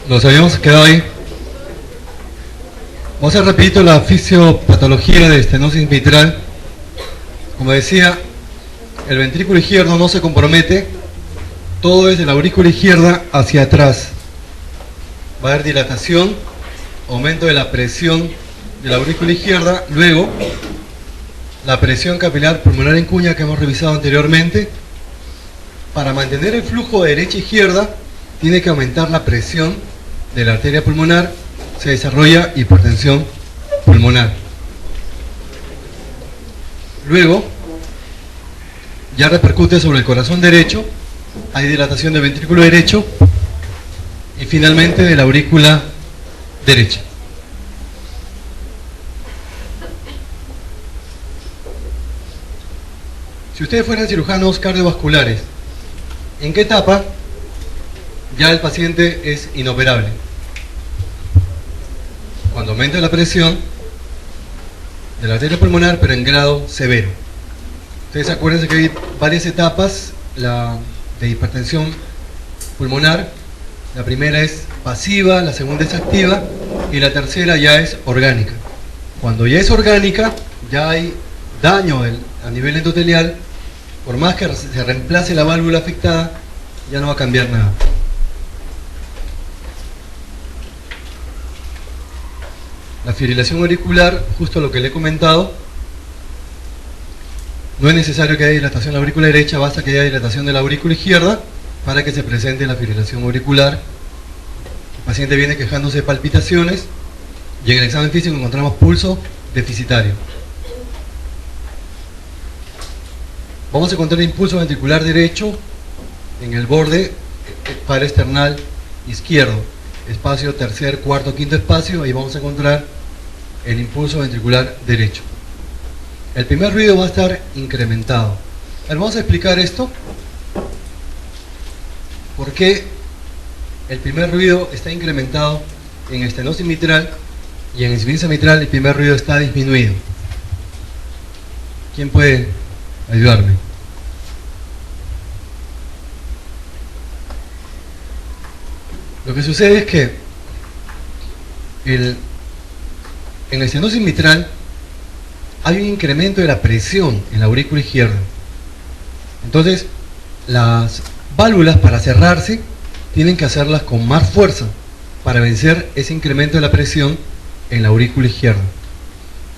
Nos habíamos quedado ahí. Vamos a hacer rapidito la fisiopatología de estenosis mitral. Como decía, el ventrículo izquierdo no se compromete, todo es de la aurícula izquierda hacia atrás. Va a haber dilatación, aumento de la presión de la aurícula izquierda, luego la presión capilar pulmonar en cuña que hemos revisado anteriormente. Para mantener el flujo de derecha a izquierda, tiene que aumentar la presión de la arteria pulmonar, se desarrolla hipertensión pulmonar. Luego, ya repercute sobre el corazón derecho, hay dilatación del ventrículo derecho y finalmente de la aurícula derecha. Si ustedes fueran cirujanos cardiovasculares, ¿en qué etapa ya el paciente es inoperable? Cuando aumenta la presión de la arteria pulmonar, pero en grado severo. Ustedes acuérdense que hay varias etapas de hipertensión pulmonar. La primera es pasiva, la segunda es activa y la tercera ya es orgánica. Cuando ya es orgánica, ya hay daño a nivel endotelial. Por más que se reemplace la válvula afectada, ya no va a cambiar nada. La fibrilación auricular, justo lo que le he comentado, no es necesario que haya dilatación de la aurícula derecha, basta que haya dilatación de la aurícula izquierda para que se presente la fibrilación auricular. El paciente viene quejándose de palpitaciones y en el examen físico encontramos pulso deficitario. Vamos a encontrar impulso ventricular derecho en el borde paraesternal izquierdo, espacio tercer, cuarto, quinto espacio, ahí vamos a encontrar el impulso ventricular derecho. El primer ruido va a estar incrementado. A ver, vamos a explicar esto. ¿Por qué el primer ruido está incrementado en estenosis mitral y en insuficiencia mitral el primer ruido está disminuido? ¿Quién puede ayudarme? Lo que sucede es que en la estenosis mitral hay un incremento de la presión en la aurícula izquierda. Entonces, las válvulas para cerrarse tienen que hacerlas con más fuerza para vencer ese incremento de la presión en la aurícula izquierda.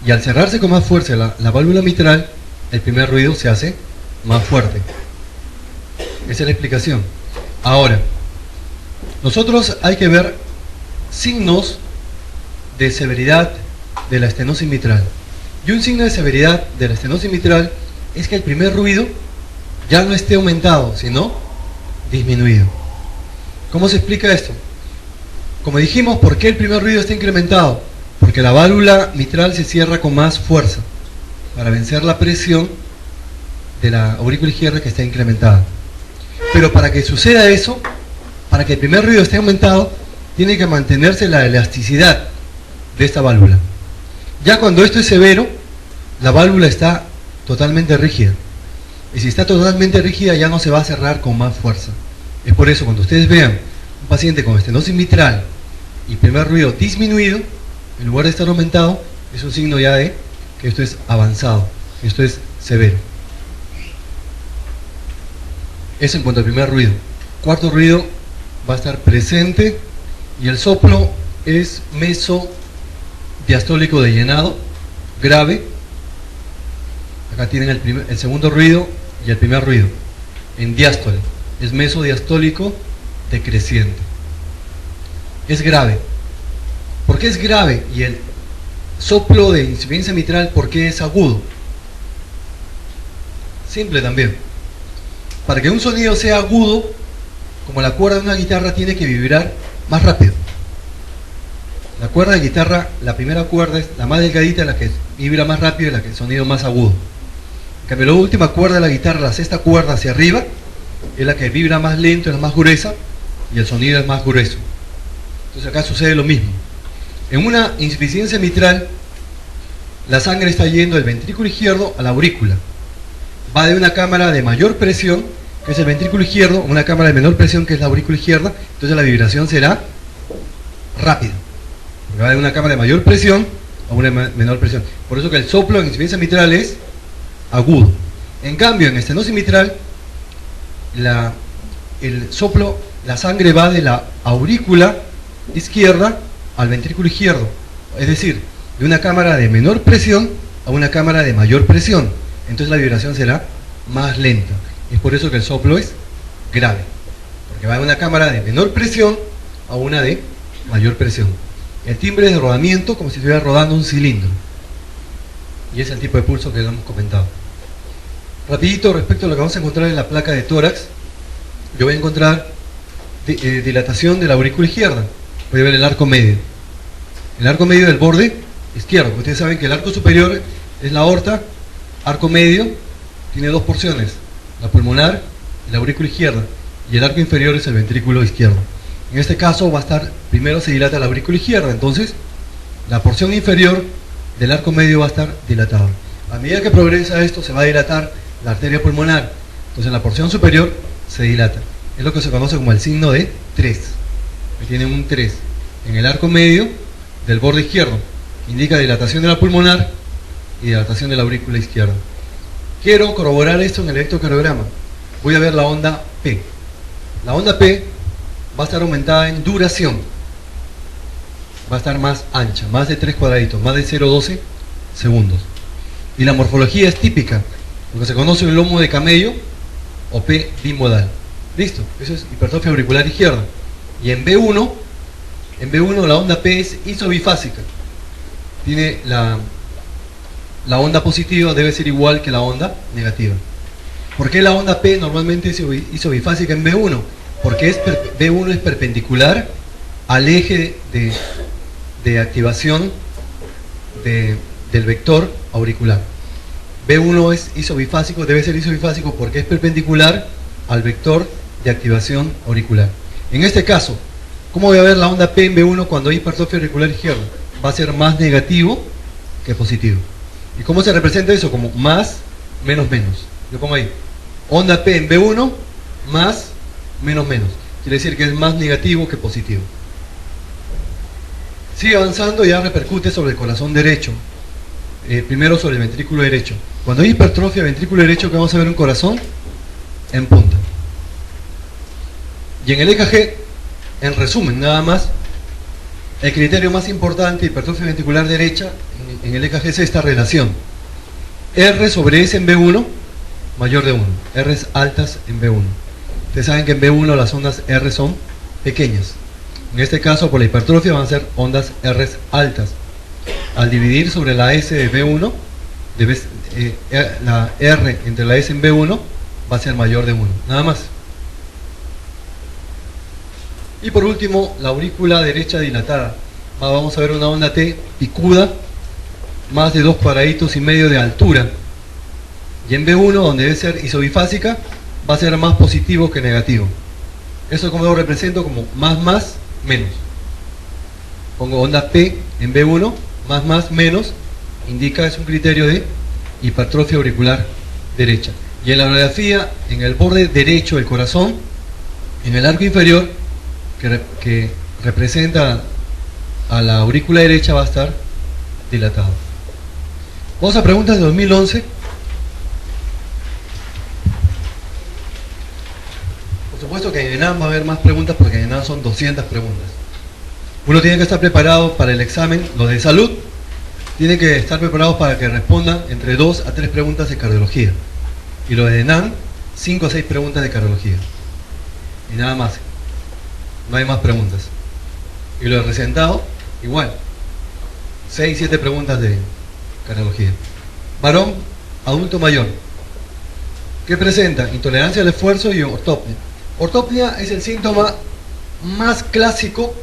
Y al cerrarse con más fuerza la válvula mitral, el primer ruido se hace más fuerte. Esa es la explicación. Ahora, nosotros hay que ver signos de severidad de la estenosis mitral. Y un signo de severidad de la estenosis mitral es que el primer ruido ya no esté aumentado, sino disminuido. ¿Cómo se explica esto? Como dijimos, ¿por qué el primer ruido está incrementado? Porque la válvula mitral se cierra con más fuerza para vencer la presión de la aurícula izquierda que está incrementada. Pero para que suceda eso, para que el primer ruido esté aumentado, tiene que mantenerse la elasticidad de esta válvula. Ya cuando esto es severo, la válvula está totalmente rígida. Y si está totalmente rígida, ya no se va a cerrar con más fuerza. Es por eso, cuando ustedes vean un paciente con estenosis mitral y primer ruido disminuido, en lugar de estar aumentado, es un signo ya de que esto es avanzado, que esto es severo. Eso en cuanto al primer ruido. Cuarto ruido va a estar presente y el soplo es mesodiastólico de llenado, grave. Acá tienen el segundo ruido y el primer ruido. En diástole es mesodiastólico decreciente. Es grave. ¿Por qué es grave? Y el soplo de insuficiencia mitral, ¿por qué es agudo? Simple también. Para que un sonido sea agudo, como la cuerda de una guitarra, tiene que vibrar más rápido. La cuerda de guitarra, la primera cuerda es la más delgadita, la que vibra más rápido y la que el sonido más agudo. En cambio, la última cuerda de la guitarra, la sexta cuerda hacia arriba, es la que vibra más lento, es la más gruesa y el sonido es más grueso. Entonces acá sucede lo mismo. En una insuficiencia mitral, la sangre está yendo del ventrículo izquierdo a la aurícula. Va de una cámara de mayor presión, que es el ventrículo izquierdo, a una cámara de menor presión, que es la aurícula izquierda. Entonces la vibración será rápido, porque va de una cámara de mayor presión a una de menor presión. Por eso que el soplo en insuficiencia mitral es agudo. En cambio, en estenosis mitral, el soplo, la sangre va de la aurícula izquierda al ventrículo izquierdo, es decir, de una cámara de menor presión a una cámara de mayor presión. Entonces la vibración será más lenta. Es por eso que el soplo es grave, porque va de una cámara de menor presión a una de mayor presión. El timbre de rodamiento como si estuviera rodando un cilindro, y es el tipo de pulso que lo hemos comentado. Rapidito, respecto a lo que vamos a encontrar en la placa de tórax, yo voy a encontrar dilatación de la aurícula izquierda. Voy a ver el arco medio, del borde izquierdo. Ustedes saben que el arco superior es la aorta, arco medio tiene dos porciones, la pulmonar y la aurícula izquierda, y el arco inferior es el ventrículo izquierdo. En este caso va a estar, primero se dilata la aurícula izquierda, entonces la porción inferior del arco medio va a estar dilatada. A medida que progresa esto se va a dilatar la arteria pulmonar, entonces la porción superior se dilata. Es lo que se conoce como el signo de 3, que tiene un 3 en el arco medio del borde izquierdo, indica dilatación de la pulmonar y dilatación de la aurícula izquierda. Quiero corroborar esto en el electrocardiograma. Voy a ver la onda P. La onda P va a estar aumentada en duración, va a estar más ancha, más de 3 cuadraditos, más de 0,12 segundos. Y la morfología es típica, lo que se conoce el lomo de camello o P bimodal. Listo, eso es hipertrofia auricular izquierda. Y en B1 la onda P es isobifásica. Tiene la onda positiva debe ser igual que la onda negativa. ¿Por qué la onda P normalmente es isobifásica en B1? Porque B1 es perpendicular al eje de activación del vector auricular. B1 es isobifásico, debe ser isobifásico porque es perpendicular al vector de activación auricular. En este caso, ¿cómo voy a ver la onda P en B1 cuando hay hipertrofia auricular izquierda? Va a ser más negativo que positivo. ¿Y cómo se representa eso? Como más, menos, menos. Yo pongo ahí, onda P en B1 más, menos, menos. Quiere decir que es más negativo que positivo. Sigue avanzando y ya repercute sobre el corazón derecho. Primero sobre el ventrículo derecho. Cuando hay hipertrofia ventrículo derecho, que vamos a ver un corazón en punta. Y en el EKG, en resumen, nada más, el criterio más importante, hipertrofia ventricular derecha, en el EKG es esta relación. R sobre S en B1, mayor de 1. R altas en B1. Ustedes saben que en B1 las ondas R son pequeñas. En este caso, por la hipertrofia van a ser ondas R altas. Al dividir sobre la S de B1, la R entre la S en B1 va a ser mayor de 1. Nada más. Y por último, la aurícula derecha dilatada. Vamos a ver una onda T picuda, más de 2 cuadraditos y medio de altura. Y en B1, donde debe ser isobifásica, va a ser más positivo que negativo. Eso como lo represento como más, menos. Pongo onda P en B1, más, menos, indica, es un criterio de hipertrofia auricular derecha. Y en la radiografía, en el borde derecho del corazón, en el arco inferior, que representa a la aurícula derecha, va a estar dilatado. Vamos a preguntas de 2011. Por supuesto que en ENAM va a haber más preguntas porque en ENAM son 200 preguntas. Uno tiene que estar preparado para el examen, los de salud, tienen que estar preparados para que respondan entre 2 a 3 preguntas de cardiología. Y los de ENAM, 5 a 6 preguntas de cardiología. Y nada más. No hay más preguntas. Y lo de recentado, igual. 6, 7 preguntas de cardiología. Varón, adulto mayor. ¿Qué presenta? Intolerancia al esfuerzo y ortopnia. Ortopnia es el síntoma más clásico,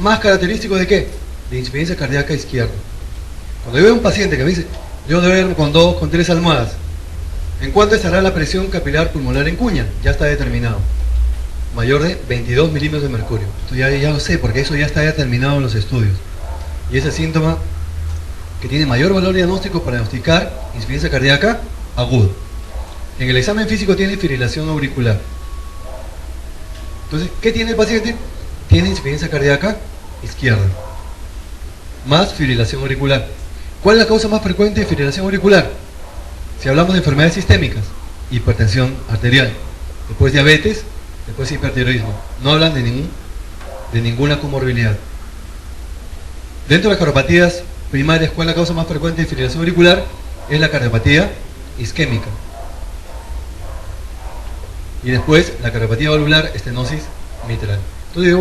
más característico de ¿qué? De insuficiencia cardíaca izquierda. Cuando yo veo a un paciente que me dice, yo duermo con 2, con 3 almohadas, ¿en cuánto estará la presión capilar pulmonar en cuña? Ya está determinado. Mayor de 22 milímetros de mercurio. Esto ya lo sé, porque eso ya está determinado en los estudios. Y ese síntoma que tiene mayor valor diagnóstico para diagnosticar insuficiencia cardíaca aguda. En el examen físico tiene fibrilación auricular. Entonces, ¿qué tiene el paciente? Tiene insuficiencia cardíaca izquierda, más fibrilación auricular. ¿Cuál es la causa más frecuente de fibrilación auricular? Si hablamos de enfermedades sistémicas, hipertensión arterial, después diabetes, después hipertiroidismo. No hablan de ninguna comorbilidad. Dentro de las cardiopatías primarias, ¿cuál es la causa más frecuente de fibrilación auricular? Es la cardiopatía isquémica. Y después la cardiopatía valvular, estenosis mitral. Entonces,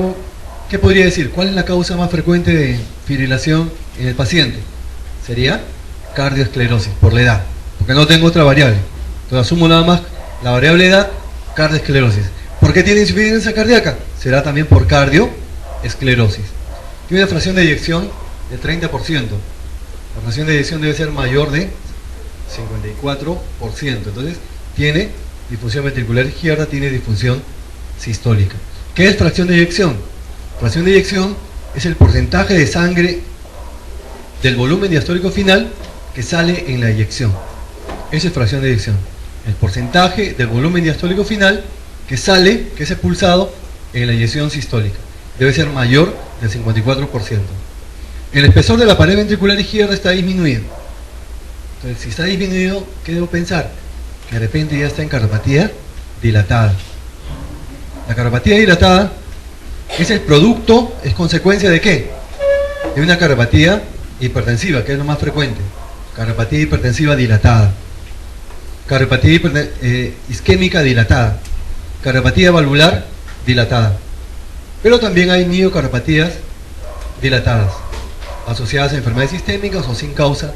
¿qué podría decir? ¿Cuál es la causa más frecuente de fibrilación en el paciente? Sería cardioesclerosis, por la edad, porque no tengo otra variable. Entonces asumo nada más la variable edad, cardioesclerosis. ¿Por qué tiene insuficiencia cardíaca? Será también por cardioesclerosis. Tiene una fracción de eyección de 30%. La fracción de eyección debe ser mayor de 54%. Entonces tiene disfunción ventricular izquierda, tiene disfunción sistólica. ¿Qué es fracción de eyección? Fracción de eyección es el porcentaje de sangre del volumen diastólico final que sale en la eyección. Esa es fracción de eyección. El porcentaje del volumen diastólico final que sale, que es expulsado en la eyección sistólica. Debe ser mayor del 54%. El espesor de la pared ventricular izquierda está disminuido. Entonces, si está disminuido, ¿qué debo pensar? Que de repente ya está en cardiopatía dilatada. La cardiopatía dilatada es el producto, es consecuencia de ¿qué? De una cardiopatía hipertensiva, que es lo más frecuente. Cardiopatía hipertensiva dilatada. Cardiopatía isquémica dilatada. Cardiopatía valvular dilatada. Pero también hay miocardiopatías dilatadas, asociadas a enfermedades sistémicas o sin causa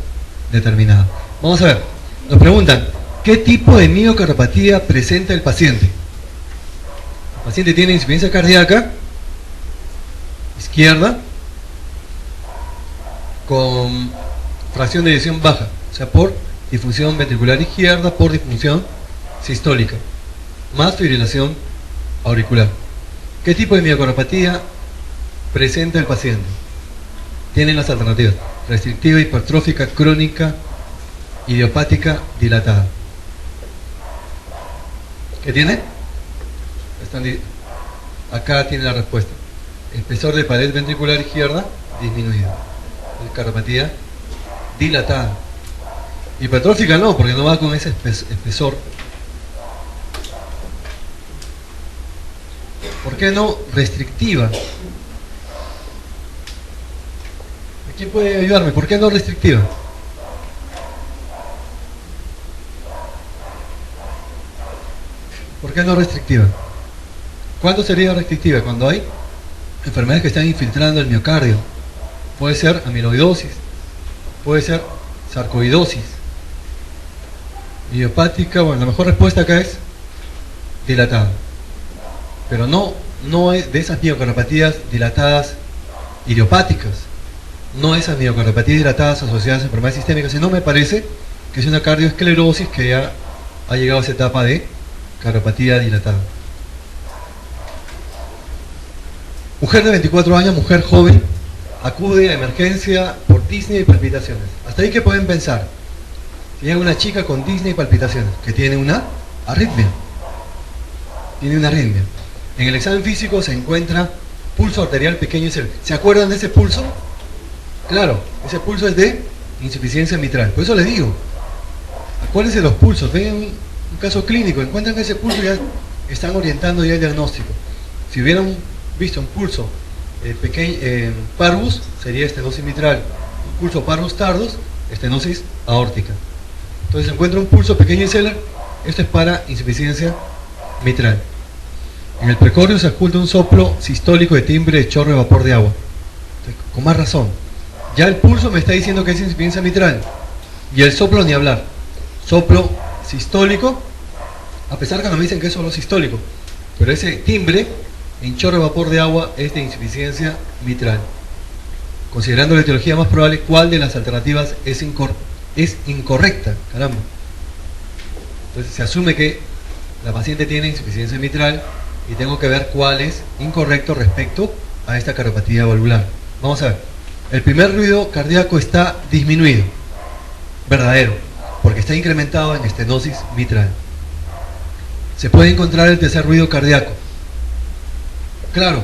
determinada. Vamos a ver, nos preguntan, ¿qué tipo de miocardiopatía presenta el paciente? El paciente tiene insuficiencia cardíaca izquierda con fracción de eyección baja, o sea, por disfunción ventricular izquierda, por disfunción sistólica, más fibrilación auricular. ¿Qué tipo de miocardiopatía presenta el paciente? Tienen las alternativas: restrictiva, hipertrófica, crónica, idiopática, dilatada. ¿Qué tiene? Acá tiene la respuesta. Espesor de pared ventricular izquierda disminuido. Cardiopatía dilatada. Hipertrófica no, porque no va con ese espesor. ¿Por qué no restrictiva? ¿Quién puede ayudarme? ¿Por qué no restrictiva? ¿Por qué no restrictiva? ¿Cuándo sería restrictiva? Cuando hay enfermedades que están infiltrando el miocardio. Puede ser amiloidosis, puede ser sarcoidosis, idiopática. Bueno, la mejor respuesta acá es dilatada. Pero no es de esas miocardiopatías dilatadas idiopáticas, no esas miocardiopatías dilatadas asociadas a enfermedades sistémicas, sino me parece que es una cardioesclerosis que ya ha llegado a esa etapa de cardiopatía dilatada. Mujer de 24 años, mujer joven, acude a emergencia por disnea y palpitaciones. Hasta ahí, ¿qué pueden pensar? Si hay una chica con disnea y palpitaciones, que tiene una arritmia. Tiene una arritmia. En el examen físico se encuentra pulso arterial pequeño y severo. ¿Se acuerdan de ese pulso? Claro, ese pulso es de insuficiencia mitral. Por eso les digo, acuérdense de los pulsos. Ven un caso clínico, encuentran ese pulso y ya están orientando ya el diagnóstico. Si hubieran visto un pulso parvus, sería estenosis mitral. Un pulso parvus tardus, estenosis aórtica. Entonces se encuentra un pulso pequeño y severo. Esto es para insuficiencia mitral. En el precordio se oculta un soplo sistólico de timbre de chorro de vapor de agua. Entonces, con más razón. Ya el pulso me está diciendo que es insuficiencia mitral. Y el soplo ni hablar. Soplo sistólico, a pesar que no me dicen que es solo sistólico. Pero ese timbre en chorro de vapor de agua es de insuficiencia mitral. Considerando la etiología más probable, ¿cuál de las alternativas es incorrecta? Caramba. Entonces se asume que la paciente tiene insuficiencia mitral y tengo que ver cuál es incorrecto respecto a esta cardiopatía valvular. Vamos a ver. El primer ruido cardíaco está disminuido. Verdadero, porque está incrementado en estenosis mitral. Se puede encontrar el tercer ruido cardíaco. Claro,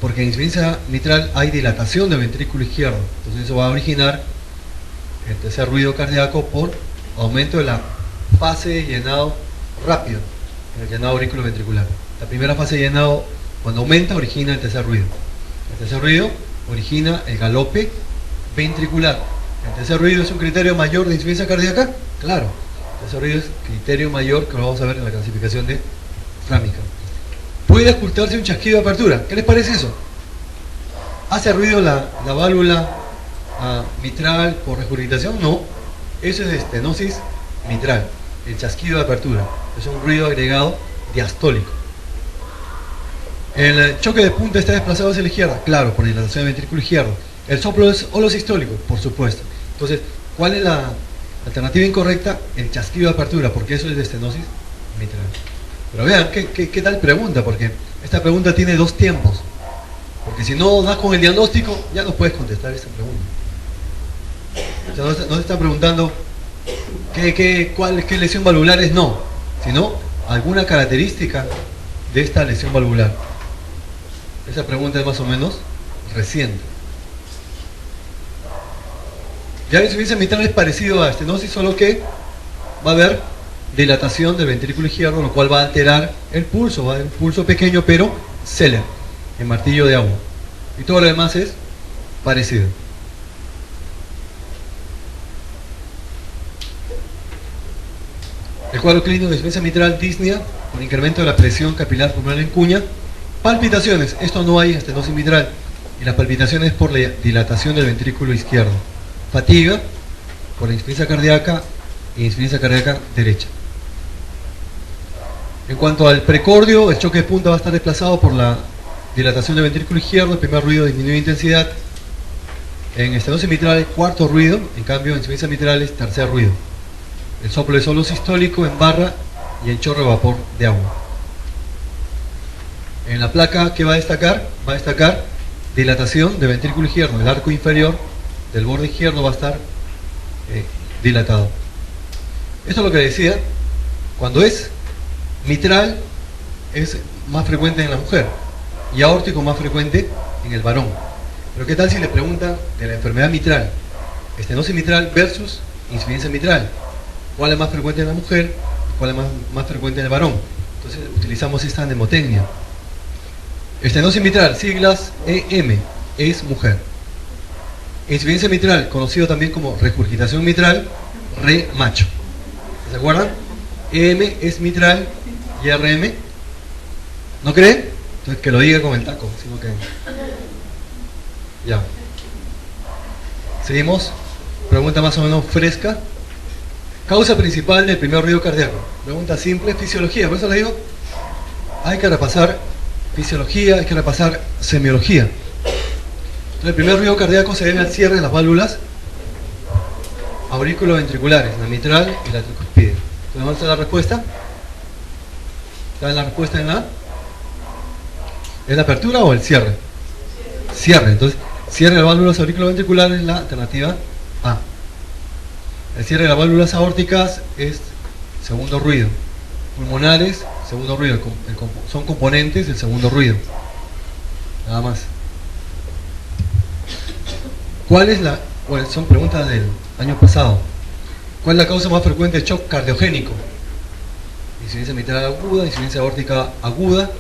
Porque en insuficiencia mitral hay dilatación del ventrículo izquierdo. Entonces eso va a originar el tercer ruido cardíaco por aumento de la fase de llenado rápido, en el llenado auriculoventricular. La primera fase de llenado, cuando aumenta, origina el tercer ruido. El tercer ruido origina el galope ventricular. ¿El tercer ruido es un criterio mayor de insuficiencia cardíaca? Claro, el tercer ruido es criterio mayor, que lo vamos a ver en la clasificación de Framingham. Puede ocultarse un chasquido de apertura. ¿Qué les parece eso? ¿Hace ruido la válvula mitral por regurgitación? No, eso es estenosis mitral, el chasquido de apertura. Es un ruido agregado diastólico. ¿El choque de punta está desplazado hacia la izquierda? Claro, por dilatación del ventrículo izquierdo. ¿El soplo es holosistólico? Por supuesto. Entonces, ¿cuál es la alternativa incorrecta? El chasquido de apertura, porque eso es de estenosis mitral. Pero vean, ¿qué tal pregunta? Porque esta pregunta tiene dos tiempos. Porque si no das con el diagnóstico, ya no puedes contestar esta pregunta. O sea, no te están preguntando qué lesión valvular es, no, sino alguna característica de esta lesión valvular. Esa pregunta es más o menos reciente. Ya la insuficiencia mitral es parecido a estenosis, solo que va a haber dilatación del ventrículo izquierdo, lo cual va a alterar el pulso, va a haber un pulso pequeño, pero Zeller, en martillo de agua. Y todo lo demás es parecido. El cuadro clínico de insuficiencia mitral, disnea, con incremento de la presión capilar pulmonar en cuña. Palpitaciones, esto no hay estenosis mitral. Y las palpitaciones por la dilatación del ventrículo izquierdo. Fatiga, por la insuficiencia cardíaca y insuficiencia cardíaca derecha. En cuanto al precordio, el choque de punta va a estar desplazado por la dilatación del ventrículo izquierdo. El primer ruido disminuye de intensidad. En estenosis mitral hay cuarto ruido, en cambio en insuficiencia mitral es tercer ruido. El soplo es holosistólico en barra y en chorro de vapor de agua. En la placa, ¿qué va a destacar? Va a destacar dilatación del ventrículo izquierdo. El arco inferior del borde izquierdo va a estar dilatado. Esto es lo que decía, cuando es mitral es más frecuente en la mujer y aórtico más frecuente en el varón. Pero ¿qué tal si le preguntan de la enfermedad mitral? Estenosis mitral versus insuficiencia mitral. ¿Cuál es más frecuente en la mujer? ¿Cuál es más frecuente en el varón? Entonces utilizamos esta mnemotecnia. Estenosis mitral, siglas EM, es mujer. Insuficiencia mitral, conocido también como regurgitación mitral, re macho. ¿Se acuerdan? EM es mitral y RM. ¿No creen? Entonces que lo diga con el taco, sino que... Ya. Seguimos. Pregunta más o menos fresca. Causa principal del primer ruido cardíaco. Pregunta simple, fisiología. Por eso le digo, hay que repasar fisiología, hay que repasar semiología. Entonces, el primer ruido cardíaco se debe al cierre de las válvulas auriculoventriculares, la mitral y la tricuspide. Entonces, ¿dónde está la respuesta? ¿Está en la respuesta en la? ¿Es la apertura o el cierre? Cierre. Entonces, cierre de las válvulas auriculoventriculares es la alternativa A. El cierre de las válvulas aórticas es segundo ruido. Pulmonares, segundo ruido. Son componentes del segundo ruido. Nada más. ¿Cuál es la...? Bueno, son preguntas del año pasado. ¿Cuál es la causa más frecuente de shock cardiogénico? Insuficiencia mitral aguda, insuficiencia aórtica aguda,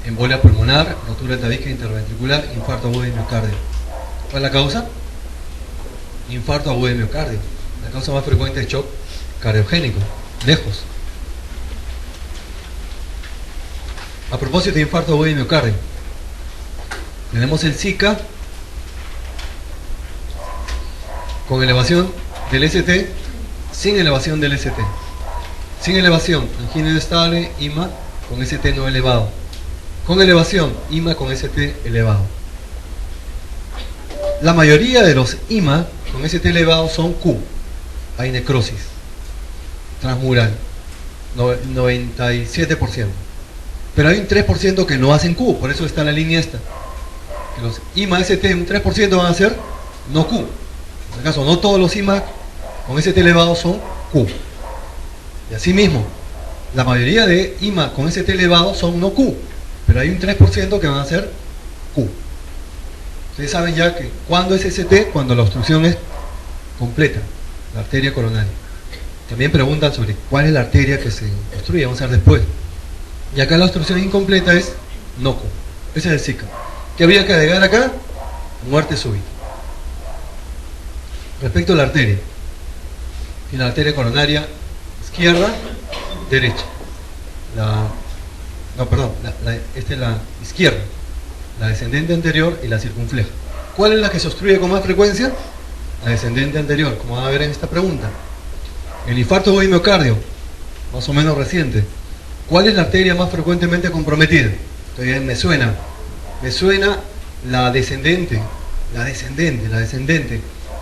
embolia pulmonar, rotura de tabique interventricular, infarto agudo de miocardio. ¿Cuál es la causa? Infarto agudo de miocardio. La causa más frecuente es shock cardiogénico, lejos. A propósito de infarto agudo de miocardio, tenemos el Zika con elevación del ST, sin elevación del ST. Sin elevación, angina inestable, IMA con ST no elevado. Con elevación, IMA con ST elevado. La mayoría de los IMA con ST elevado son Q. Hay necrosis transmural, 97%. Pero hay un 3% que no hacen Q, por eso está la línea esta. Que los IMA ST, un 3% van a ser no Q. En este caso, no todos los IMA con ST elevado son Q. Y así mismo, la mayoría de IMA con ST elevado son no Q, pero hay un 3% que van a ser Q. Ustedes saben ya que cuando es ST, cuando la obstrucción es completa, la arteria coronaria. También preguntan sobre cuál es la arteria que se obstruye, vamos a ver después. Y acá la obstrucción incompleta es NOCO, ese es el SICA. ¿Qué habría que agregar acá? Muerte súbita. Respecto a la arteria, tiene la arteria coronaria izquierda, derecha. Esta es la izquierda, la descendente anterior y la circunfleja. ¿Cuál es la que se obstruye con más frecuencia? La descendente anterior, como van a ver en esta pregunta. El infarto o miocardio, más o menos reciente. ¿Cuál es la arteria más frecuentemente comprometida? Todavía me suena la descendente,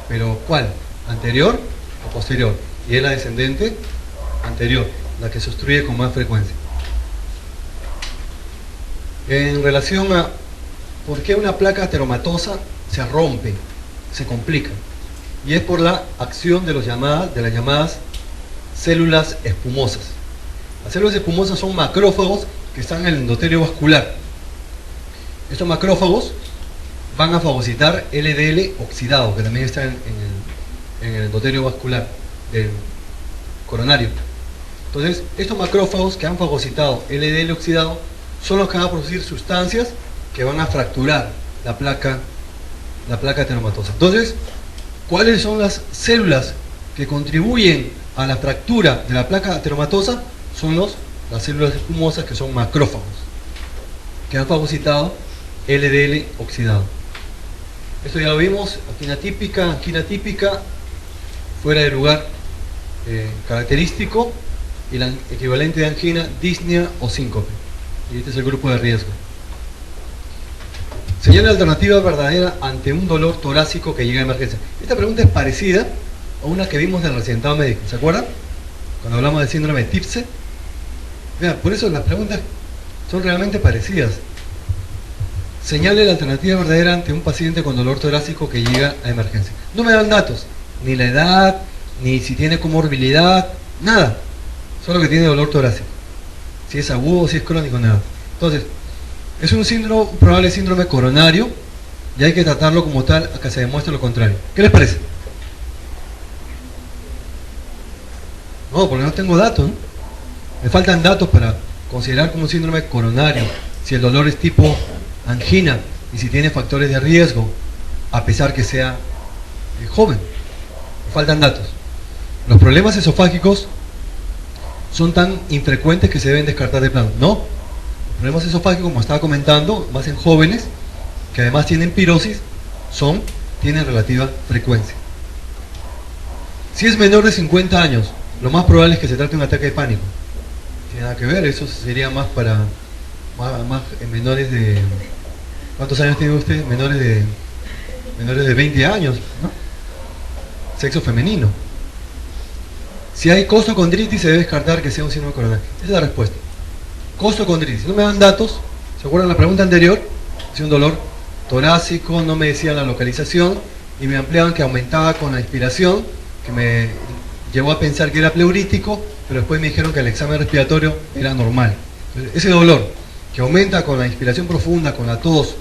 pero ¿cuál? ¿Anterior o posterior? Y es la descendente anterior, la que se obstruye con más frecuencia. En relación a por qué una placa ateromatosa se rompe, se complica, y es por la acción de las llamadas células espumosas. Las células espumosas son macrófagos que están en el endotelio vascular. Estos macrófagos van a fagocitar LDL oxidado, que también está en el endotelio vascular del coronario. Entonces, estos macrófagos que han fagocitado LDL oxidado son los que van a producir sustancias que van a fracturar la placa ateromatosa. Entonces, ¿cuáles son las células que contribuyen a la fractura de la placa ateromatosa? Son las células espumosas, que son macrófagos, que han fagocitado LDL oxidado. Esto ya lo vimos, angina típica, fuera de lugar característico, y el equivalente de angina, disnea o síncope. Y este es el grupo de riesgo. Señal alternativa verdadera ante un dolor torácico que llega a emergencia. Esta pregunta es parecida a una que vimos del residentado médico, ¿se acuerdan? Cuando hablamos del síndrome de TIPSE. Vean, por eso las preguntas son realmente parecidas. Señale la alternativa verdadera ante un paciente con dolor torácico que llega a emergencia. No me dan datos, ni la edad, ni si tiene comorbilidad, nada. Solo que tiene dolor torácico. Si es agudo, si es crónico, nada. Entonces, es un probable síndrome coronario y hay que tratarlo como tal hasta que se demuestre lo contrario. ¿Qué les parece? No, porque no tengo datos, ¿no? Me faltan datos para considerar como un síndrome coronario si el dolor es tipo angina y si tiene factores de riesgo, a pesar que sea joven. Me faltan datos. Los problemas esofágicos son tan infrecuentes que se deben descartar de plano. No, los problemas esofágicos, como estaba comentando, más en jóvenes, que además tienen pirosis, tienen relativa frecuencia. Si es menor de 50 años, lo más probable es que se trate de un ataque de pánico. No tiene nada que ver, eso sería más para en menores de... ¿Cuántos años tiene usted? Menores de 20 años, ¿no? Sexo femenino. Si hay costocondritis, se debe descartar que sea un síndrome coronario. Esa es la respuesta. Costocondritis. Si no me dan datos, ¿se acuerdan la pregunta anterior? Si un dolor torácico, no me decían la localización y me ampliaban que aumentaba con la inspiración, que me llevó a pensar que era pleurítico, pero después me dijeron que el examen respiratorio era normal. Entonces, ese dolor que aumenta con la inspiración profunda, con la tos,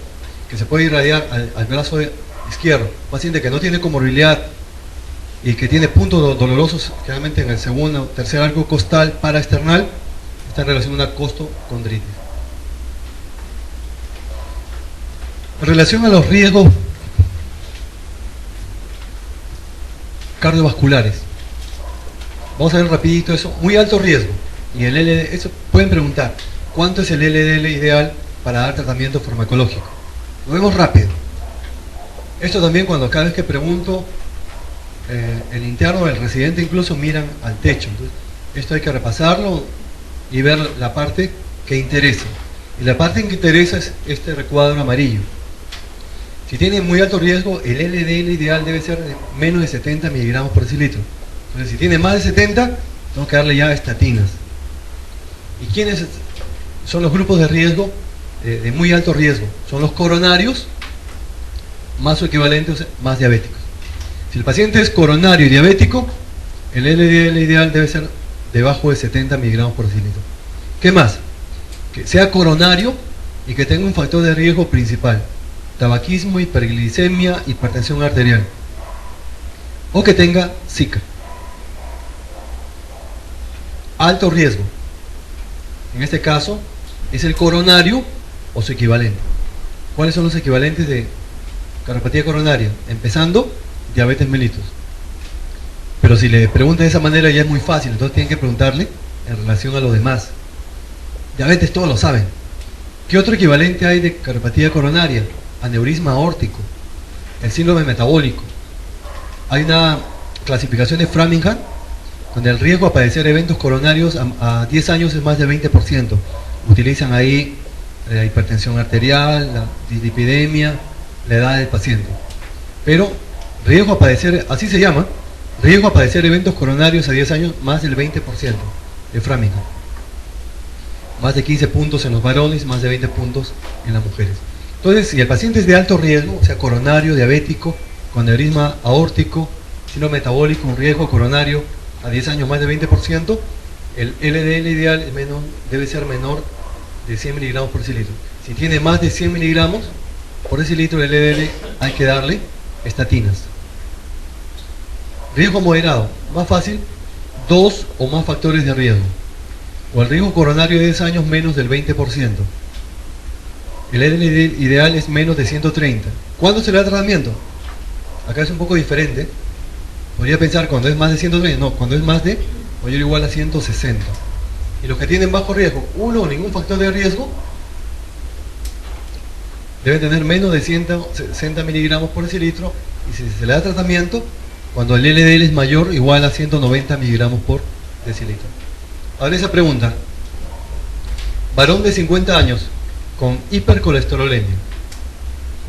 que se puede irradiar al brazo izquierdo, paciente que no tiene comorbilidad y que tiene puntos dolorosos generalmente en el segundo o tercer arco costal paraesternal, está en relación a una costocondritis. En relación a los riesgos cardiovasculares, vamos a ver rapidito eso. Muy alto riesgo, y el LDL, eso pueden preguntar, ¿cuánto es el LDL ideal para dar tratamiento farmacológico? Lo vemos rápido. Esto también, cuando cada vez que pregunto, el interno o el residente incluso miran al techo. Entonces, esto hay que repasarlo y ver la parte que interesa. Y la parte que interesa es este recuadro amarillo. Si tiene muy alto riesgo, el LDL ideal debe ser de menos de 70 miligramos por decilitro. Entonces, si tiene más de 70, tengo que darle ya estatinas. ¿Y quiénes son los grupos de riesgo de muy alto riesgo? Son los coronarios, más o equivalentes, más diabéticos. Si el paciente es coronario y diabético, el LDL ideal debe ser debajo de 70 miligramos por decilitro. ¿Qué más? Que sea coronario y que tenga un factor de riesgo principal. tabaquismo, hiperglicemia, hipertensión arterial, o que tenga Zika. Alto riesgo. En este caso es el coronario o su equivalente. ¿Cuáles son los equivalentes de cardiopatía coronaria? Empezando, diabetes mellitus. Pero si le preguntan de esa manera ya es muy fácil, entonces tienen que preguntarle en relación a los demás. Diabetes todos lo saben. ¿Qué otro equivalente hay de cardiopatía coronaria? Aneurisma aórtico, el síndrome metabólico. Hay una clasificación de Framingham donde el riesgo a padecer eventos coronarios a 10 años es más del 20%. Utilizan ahí la hipertensión arterial, la dislipidemia, la edad del paciente. Pero riesgo a padecer, así se llama, riesgo a padecer eventos coronarios a 10 años, más del 20% de Framingham. Más de 15 puntos en los varones, más de 20 puntos en las mujeres. Entonces, si el paciente es de alto riesgo, o sea, coronario, diabético, con aneurisma aórtico, síndrome metabólico, un riesgo coronario a 10 años más de 20%, el LDL ideal debe ser menor de 100 miligramos por decilitro. Si tiene más de 100 miligramos por decilitro de LDL, hay que darle estatinas. Riesgo moderado, más fácil, 2 o más factores de riesgo. O el riesgo coronario de 10 años menos del 20%. El LDL ideal es menos de 130. ¿Cuándo se le da tratamiento? Acá es un poco diferente. Podría pensar cuando es más de 130, no, cuando es más de mayor o igual a 160. Y los que tienen bajo riesgo, uno o ningún factor de riesgo, deben tener menos de 160 miligramos por decilitro, y si se le da tratamiento, cuando el LDL es mayor o igual a 190 miligramos por decilitro. Ahora esa pregunta, varón de 50 años con hipercolesterolemia,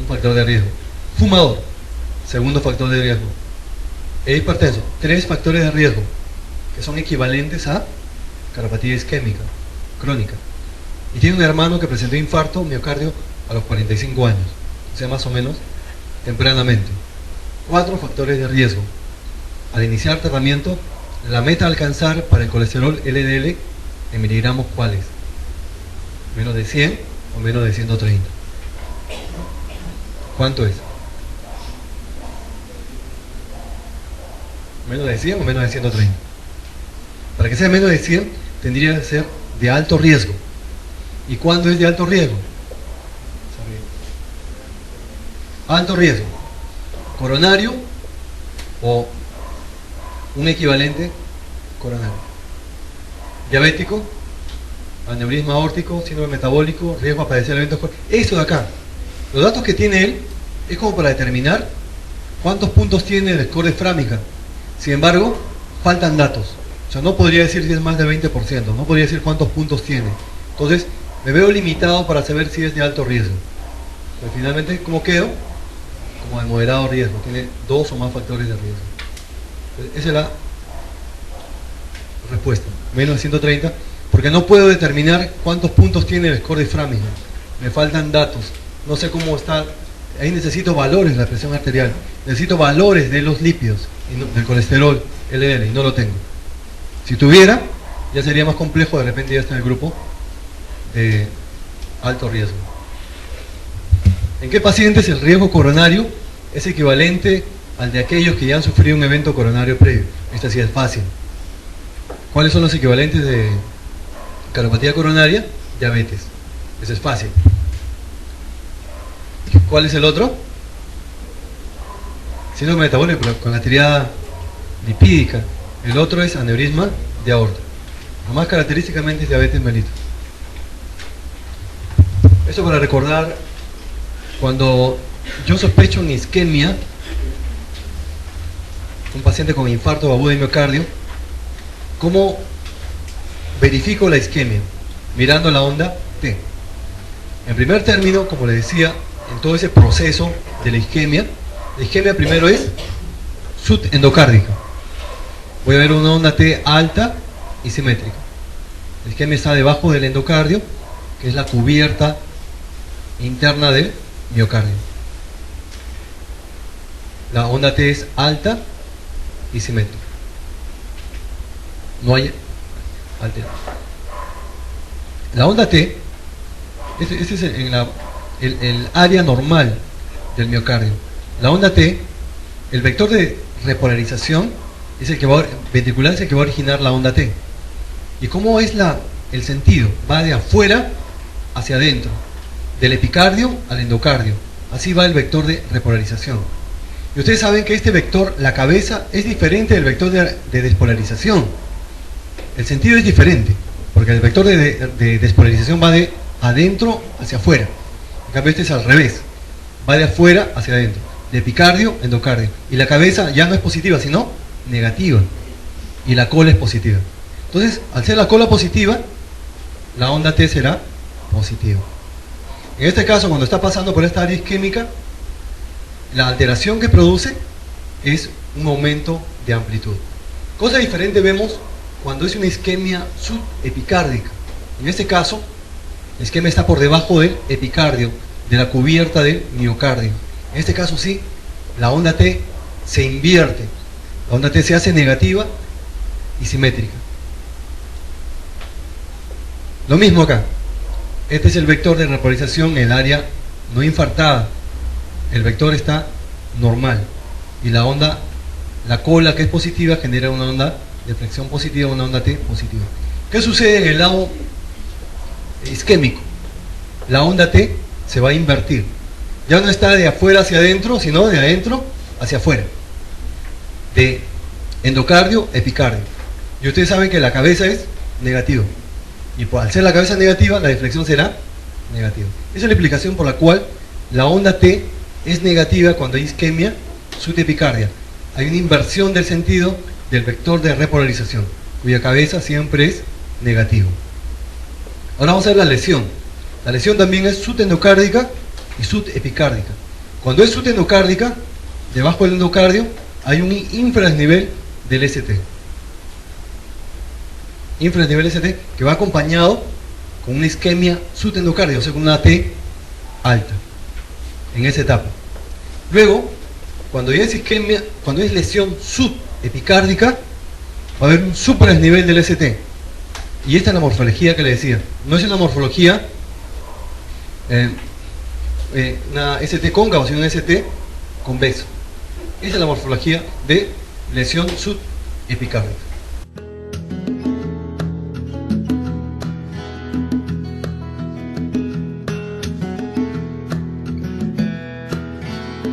un factor de riesgo, fumador, segundo factor de riesgo, e hipertenso, 3 factores de riesgo que son equivalentes a cardiopatía isquémica crónica, y tiene un hermano que presentó infarto miocardio a los 45 años, o sea, más o menos tempranamente. 4 factores de riesgo. Al iniciar tratamiento, la meta a alcanzar para el colesterol LDL en miligramos, ¿cuál es? ¿Menos de 100 o menos de 130? ¿Cuánto es? ¿Menos de 100 o menos de 130? Para que sea menos de 100, tendría que ser de alto riesgo. ¿Y cuándo es de alto riesgo? Alto riesgo, coronario o un equivalente coronario. Diabético, aneurisma aórtico, síndrome metabólico, riesgo a padecer eventos coronarios. Eso de acá, los datos que tiene él, es como para determinar cuántos puntos tiene el score de Framingham. Sin embargo, faltan datos. O sea, no podría decir si es más del 20%, no podría decir cuántos puntos tiene. Entonces, me veo limitado para saber si es de alto riesgo. Pero finalmente, ¿cómo quedo? Como de moderado riesgo, tiene 2 o más factores de riesgo. Entonces, esa es la respuesta, menos de 130, porque no puedo determinar cuántos puntos tiene el score de Framingham. Me faltan datos, no sé cómo está. Ahí necesito valores de la presión arterial, necesito valores de los lípidos, del colesterol, LDL, y no lo tengo. Si tuviera, ya sería más complejo, de repente ya está en el grupo de alto riesgo. ¿En qué pacientes el riesgo coronario es equivalente al de aquellos que ya han sufrido un evento coronario previo? Esta sí es fácil. ¿Cuáles son los equivalentes de cardiopatía coronaria? Diabetes. Eso es fácil. ¿Cuál es el otro? Síndrome metabólico con la triada lipídica. El otro es aneurisma de aorta. Lo más característicamente es diabetes mellitus. Esto para recordar, cuando yo sospecho una isquemia, un paciente con infarto agudo de miocardio, ¿cómo verifico la isquemia? Mirando la onda T. En primer término, como les decía, en todo ese proceso de la isquemia primero es subendocárdica. Voy a ver una onda T alta y simétrica. La isquemia está debajo del endocardio, que es la cubierta interna del miocardio. La onda T es alta y simétrica. No hay alteración. La onda T, este es el área normal del miocardio. La onda T, el vector de repolarización es el que ventricular es el que va a originar la onda T. ¿Y cómo es el sentido? Va de afuera hacia adentro, del epicardio al endocardio. Así va el vector de repolarización. Y ustedes saben que este vector, la cabeza, es diferente del vector de despolarización. El sentido es diferente, porque el vector de despolarización va de adentro hacia afuera. En cambio este es al revés, va de afuera hacia adentro, de epicardio a endocardio. Y la cabeza ya no es positiva, sino negativa. Y la cola es positiva. Entonces, al ser la cola positiva, la onda T será positiva. En este caso, cuando está pasando por esta área isquémica, la alteración que produce es un aumento de amplitud. Cosa diferente vemos cuando es una isquemia subepicárdica. En este caso, la isquemia está por debajo del epicardio, de la cubierta del miocardio. En este caso sí, la onda T se invierte. La onda T se hace negativa y simétrica. Lo mismo acá. Este es el vector de repolarización en el área no infartada. El vector está normal. Y la onda, la cola que es positiva, genera una onda de flexión positiva, una onda T positiva. ¿Qué sucede en el lado isquémico? La onda T se va a invertir. Ya no está de afuera hacia adentro, sino de adentro hacia afuera. De endocardio a epicardio. Y ustedes saben que la cabeza es negativa. Y al ser la cabeza negativa, la deflexión será negativa. Esa es la explicación por la cual la onda T es negativa cuando hay isquemia subepicardia. Hay una inversión del sentido del vector de repolarización, cuya cabeza siempre es negativo. Ahora vamos a ver la lesión. La lesión también es subendocárdica y subepicárdica. Cuando es subendocárdica, debajo del endocardio hay un infradesnivel del ST. Infradesnivel ST que va acompañado con una isquemia subendocardia, o sea, con una T alta en esa etapa. Luego, cuando ya es isquemia, cuando es lesión subepicárdica, va a haber un supradesnivel del ST. Y esta es la morfología que le decía. No es una morfología una ST cóncava, sino una ST convexo. Esa es la morfología de lesión subepicárdica.